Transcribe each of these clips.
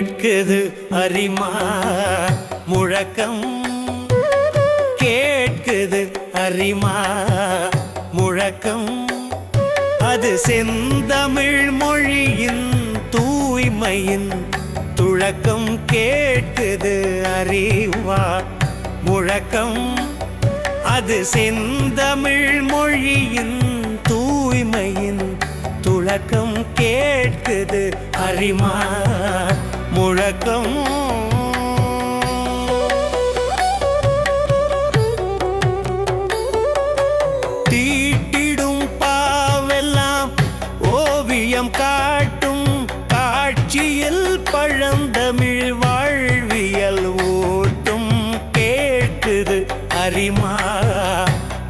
கேட்குது அரிமா முழக்கம் கேட்குது அரிமா முழக்கம் அது செந்தமிழ் மொழியின் தூய்மையின் துழக்கம் கேட்குது அரிமா முழக்கம் அது செந்தமிழ் மொழியின் தூய்மையின் துழக்கம் கேட்குது அரிமா முழக்கம் தீட்டிடும் பாவெல்லாம் ஓவியம் காட்டும் காட்சியில் பழந்தமிழ் வாழ்வியல் ஊட்டும் கேட்குது அரிமா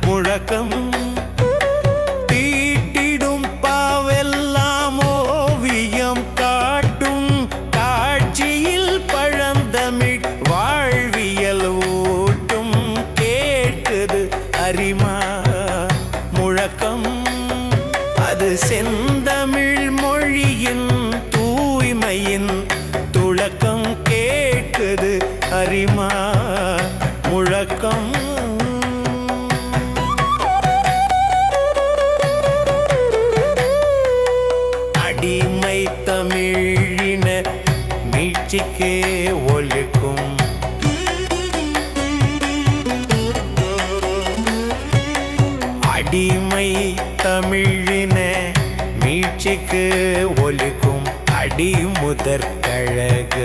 முழக்கம் தீட்டிடும் பாவெல்லாம் ஓவியம் காட்டும் காட்சியில் பழந்தமிழ் வாழ்வியல் ஊட்டும் கேட்குது அரிமா முழக்கம் அது செந்தமிழ் மொழியின் தூய்மையின் துழக்கம் கேட்குது அரிமா முழக்கம் அடிமை தமிழின மீட்சிக்கு ஒலிக்கும் அடிமை தமிழின மீட்சிக்கு ஒலிக்கும் அடிமுதற் கழக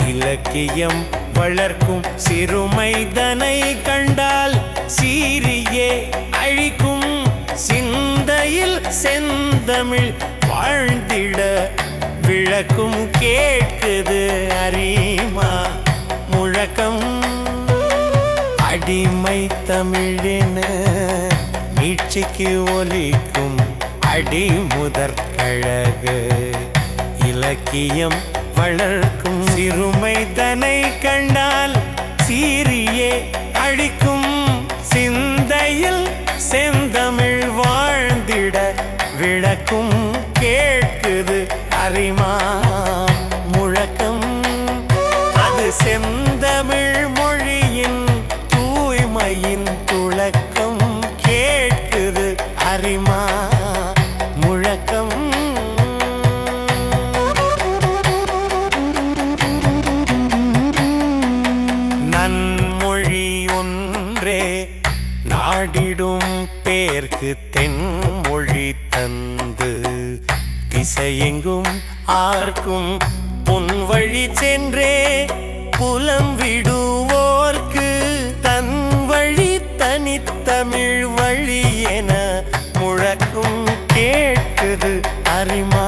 இலக்கியம் வளர்க்கும் சிறுமைதனை கண்டால் சீரியே அழிக்கும் சிந்தையில் செந்தமிழ் வாழ்ந்திட விளக்கும் கேட்குது அரிமா முழக்கம் அடிமை தமிழின மீட்சிக்கு ஒலிக்கும் அடிமுதற் கழக இலக்கியம் வளர்க்கும் சிறுமைதனை கண்டால் சீரியே அழிக்கும் சிந்தையில் செந்தமிழ் வாழ்ந்திட விளக்கும் கேட்குது அரிமா முழக்கம் அது செந்தமிழ் மொழியின் தூய்மையின் துழக்கம் கேட்குது அரிமா முழக்கம் நன்மொழி ஒன்றே நாடிடும் பேர்க்கு தென்மொழி தந்து திசையெங்கும் ஆர்க்கும் பொன் வழி சென்றே புலம் விடுவோர்க்கு தன் வழி தனித்தமிழ் வழி என முழக்கும் கேட்குது அரிமா